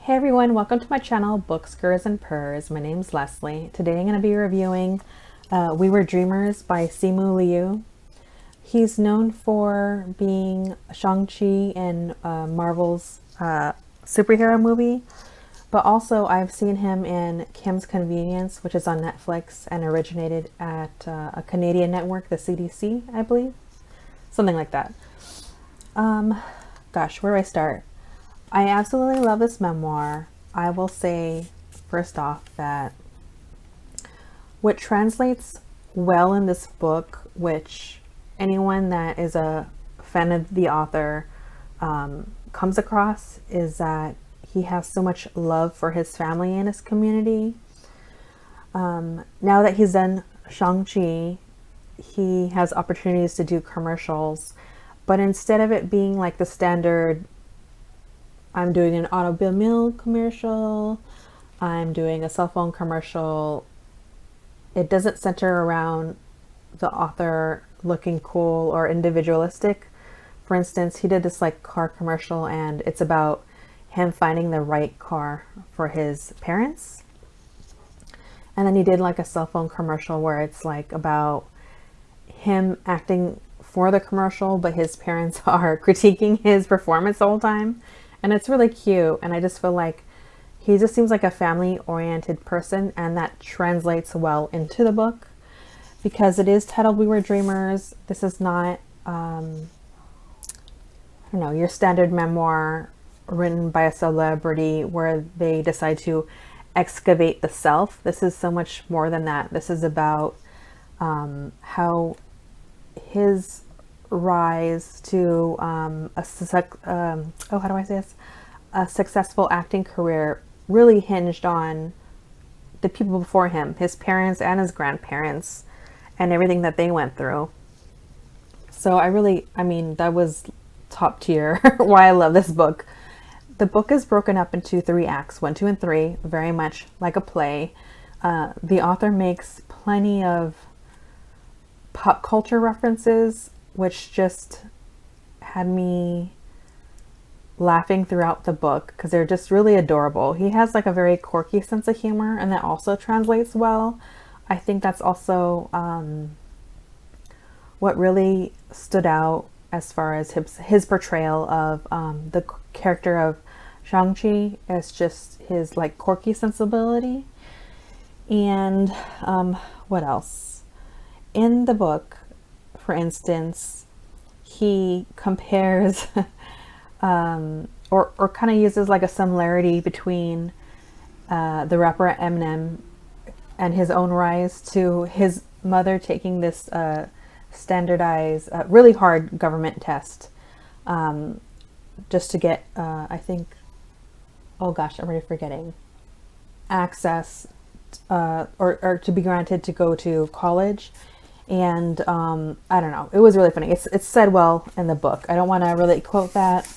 Hey everyone, welcome to my channel, Books, Gurrs, and Purrs. My name's Leslie. Today I'm going to be reviewing We Were Dreamers by Simu Liu. He's known for being Shang-Chi in Marvel's superhero movie, but also I've seen him in Kim's Convenience, which is on Netflix and originated at a Canadian network, the CDC, I believe. Something like that. Gosh, where do I start? I absolutely love this memoir. I will say, first off, that what translates well in this book, which anyone that is a fan of the author comes across, is that he has so much love for his family and his community. Now that he's done Shang-Chi, he has opportunities to do commercials, but instead of it being like the standard, I'm doing an automobile commercial, I'm doing a cell phone commercial, it doesn't center around the author looking cool or individualistic. For instance, he did this like car commercial and it's about him finding the right car for his parents. And then he did like a cell phone commercial where it's like about him acting for the commercial, but his parents are critiquing his performance the whole time. And it's really cute, and I just feel like he just seems like a family-oriented person, and that translates well into the book because it is titled We Were Dreamers. This is not, I don't know, your standard memoir written by a celebrity where they decide to excavate the self. This is so much more than that. This is about how his rise to a successful acting career really hinged on the people before him, his parents and his grandparents, and everything that they went through. So I mean, that was top tier why I love this book. The book is broken up into 3 acts, 1, 2, and 3, very much like a play. The author makes plenty of pop culture references, which just had me laughing throughout the book because they're just really adorable. He has like a very quirky sense of humor, and that also translates well. I think that's also what really stood out as far as his portrayal of the character of Shang-Chi is just his like quirky sensibility. And what else? In the book, for instance, he compares or kind of uses like a similarity between the rapper Eminem and his own rise to his mother taking this standardized, really hard government test just to get, I think, oh gosh, I'm already forgetting, access or to be granted to go to college. And I don't know, it was really funny. It's said well in the book. I don't want to really quote that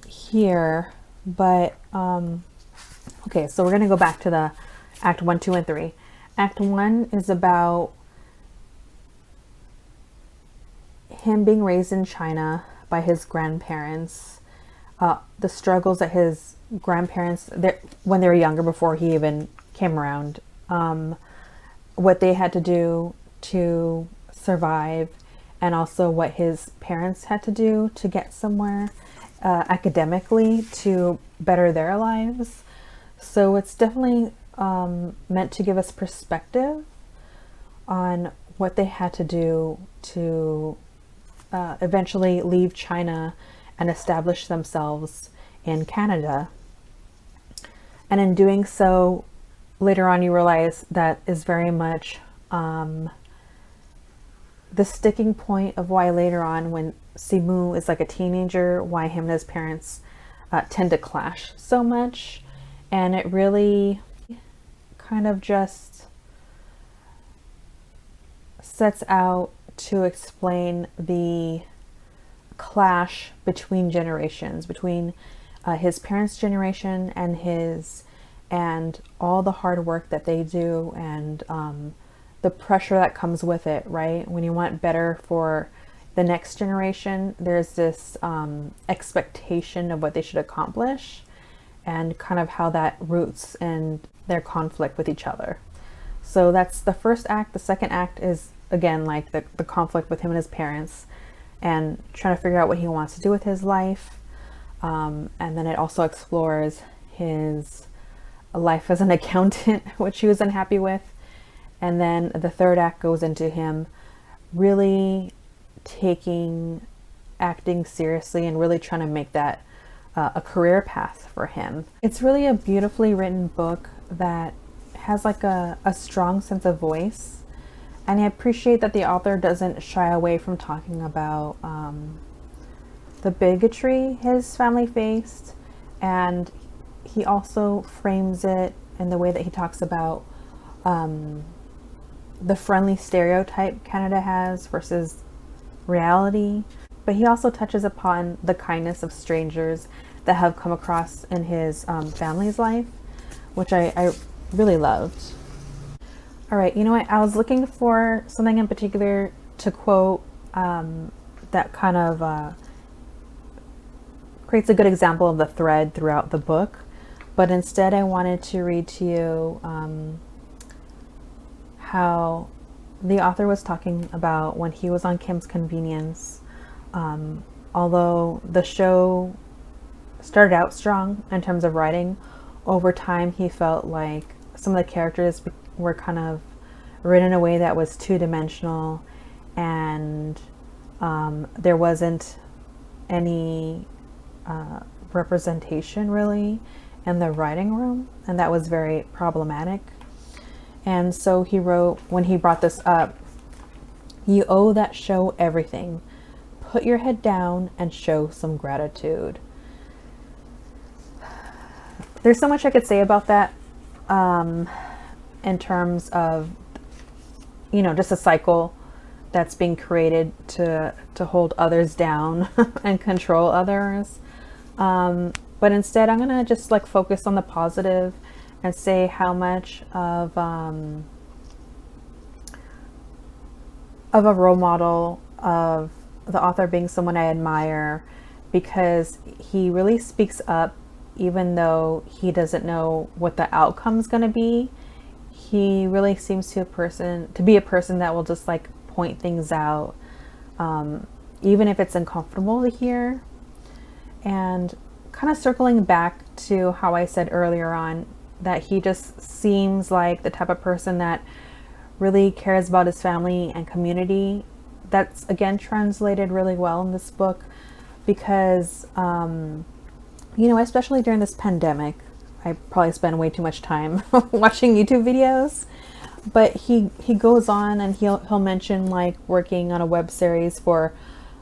here, but okay, so we're going to go back to the Act 1, 2, and 3. Act 1 is about him being raised in China by his grandparents, the struggles that his grandparents, when they were younger, before he even came around, what they had to do to survive, and also what his parents had to do to get somewhere academically to better their lives. So it's definitely meant to give us perspective on what they had to do to eventually leave China and establish themselves in Canada. And in doing so, later on you realize that is very much the sticking point of why later on, when Simu is like a teenager, why him and his parents tend to clash so much. And it really kind of just sets out to explain the clash between generations, between his parents' generation and his, and all the hard work that they do, and the pressure that comes with it, right? When you want better for the next generation, there's this expectation of what they should accomplish. and kind of how that roots in their conflict with each other. So that's the first act. The second act is, again, like the conflict with him and his parents and trying to figure out what he wants to do with his life. And then it also explores his life as an accountant, which he was unhappy with. And then the third act goes into him really taking acting seriously and really trying to make that a career path for him. It's really a beautifully written book that has like a strong sense of voice. And I appreciate that the author doesn't shy away from talking about the bigotry his family faced. And he also frames it in the way that he talks about the friendly stereotype Canada has versus reality. But he also touches upon the kindness of strangers that have come across in his family's life, which I really loved. All right, you know what? I was looking for something in particular to quote that kind of creates a good example of the thread throughout the book. But instead, I wanted to read to you how the author was talking about when he was on Kim's Convenience. Although the show started out strong in terms of writing, over time he felt like some of the characters were kind of written in a way that was two-dimensional, and there wasn't any representation really in the writing room, and that was very problematic. And so he wrote, when he brought this up, "You owe that show everything. Put your head down and show some gratitude." There's so much I could say about that in terms of, you know, just a cycle that's being created to hold others down and control others. But instead, I'm gonna just like focus on the positive and say how much of a role model of the author being someone I admire, because he really speaks up even though he doesn't know what the outcome's going to be. He really seems to be a person that will just like point things out, even if it's uncomfortable to hear. And kind of circling back to how I said earlier on that he just seems like the type of person that really cares about his family and community. That's again translated really well in this book because, you know, especially during this pandemic, I probably spend way too much time watching YouTube videos, but he goes on and he'll mention like working on a web series for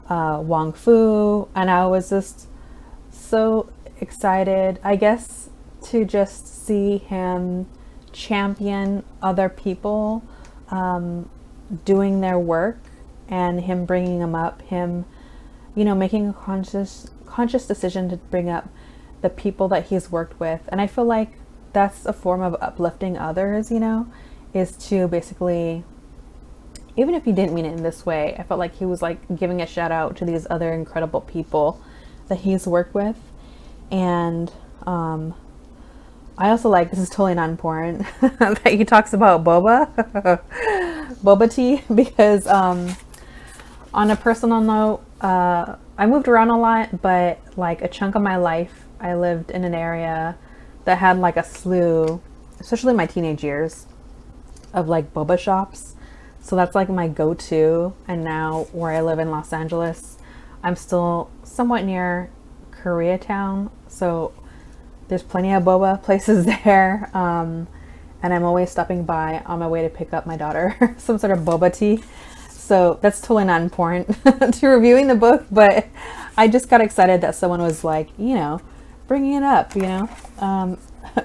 Wong Fu, and I was just so excited, I guess, to just see him champion other people doing their work, and him bringing them up, him, you know, making a conscious decision to bring up the people that he's worked with. And I feel like that's a form of uplifting others, you know, is to basically, even if he didn't mean it in this way, I felt like he was like giving a shout out to these other incredible people that he's worked with. And I also like, this is totally not important, that he talks about boba tea, because on a personal note, I moved around a lot, but like a chunk of my life I lived in an area that had like a slew, especially in my teenage years, of like boba shops. So that's like my go-to. And now where I live in Los Angeles, I'm still somewhat near Koreatown, so there's plenty of boba places there, and I'm always stopping by on my way to pick up my daughter some sort of boba tea. So that's totally not important to reviewing the book, but I just got excited that someone was like, you know, bringing it up, you know,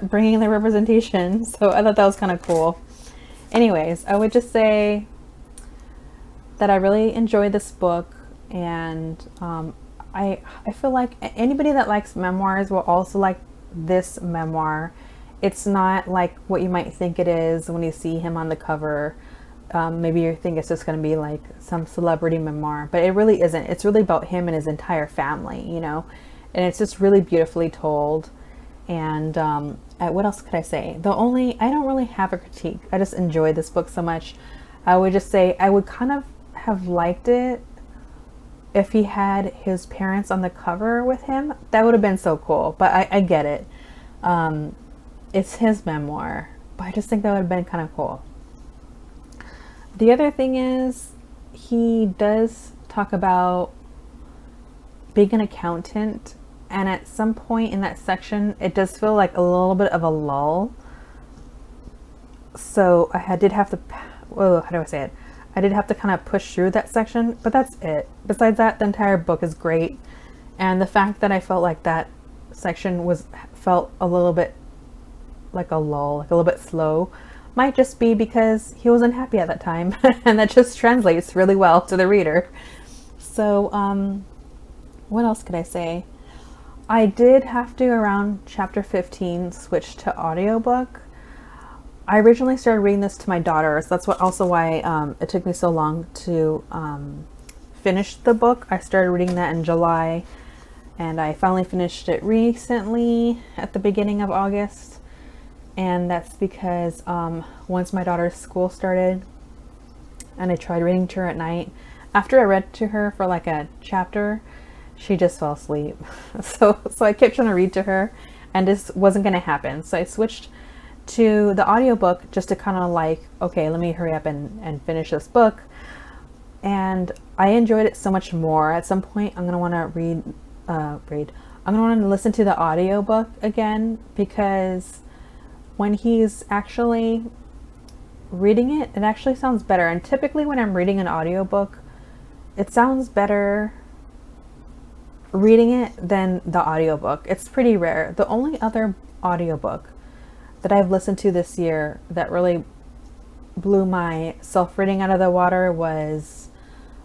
bringing the representation. So I thought that was kind of cool. Anyways, I would just say that I really enjoyed this book, and I feel like anybody that likes memoirs will also like this memoir. It's not like what you might think it is when you see him on the cover. Maybe you think it's just going to be like some celebrity memoir, but it really isn't. It's really about him and his entire family, you know, and it's just really beautifully told. And what else could I say? I don't really have a critique. I just enjoyed this book so much. I would just say I would kind of have liked it if he had his parents on the cover with him. That would have been so cool. But I get it. It's his memoir. But I just think that would have been kind of cool. The other thing is, he does talk about being an accountant, and at some point in that section it does feel like a little bit of a lull. So I did have to, how do I say it? I did have to kind of push through that section, but that's it. Besides that, the entire book is great. And the fact that I felt like that section felt a little bit like a lull, like a little bit slow, might just be because he wasn't happy at that time. And that just translates really well to the reader. So what else could I say? I did have to, around chapter 15, switch to audiobook. I originally started reading this to my daughter, so that's also why it took me so long to finish the book. I started reading that in July, and I finally finished it recently at the beginning of August. And that's because once my daughter's school started, and I tried reading to her at night, after I read to her for like a chapter, she just fell asleep. So I kept trying to read to her, and this wasn't going to happen. So I switched to the audiobook just to kind of like, okay, let me hurry up and finish this book. And I enjoyed it so much more. At some point, I'm going to want to I'm going to want to listen to the audiobook again, because when he's actually reading it, it actually sounds better. And typically when I'm reading an audiobook, it sounds better reading it than the audiobook. It's pretty rare. The only other audiobook that I've listened to this year that really blew my self-reading out of the water was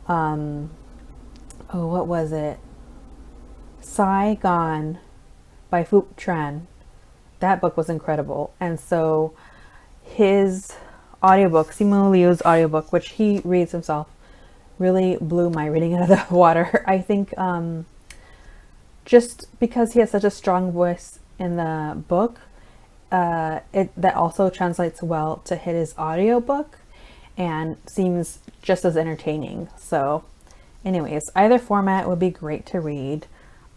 what was it? Saigon by Phuc Tran. That book was incredible. And so his audiobook, Simu Liu's audiobook, which he reads himself, really blew my reading out of the water. I think just because he has such a strong voice in the book, that also translates well to his audiobook and seems just as entertaining. So anyways, either format would be great to read.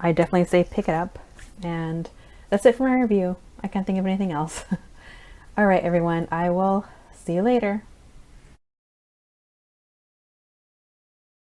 I definitely say pick it up. And that's it for my review. I can't think of anything else. All right, everyone, I will see you later.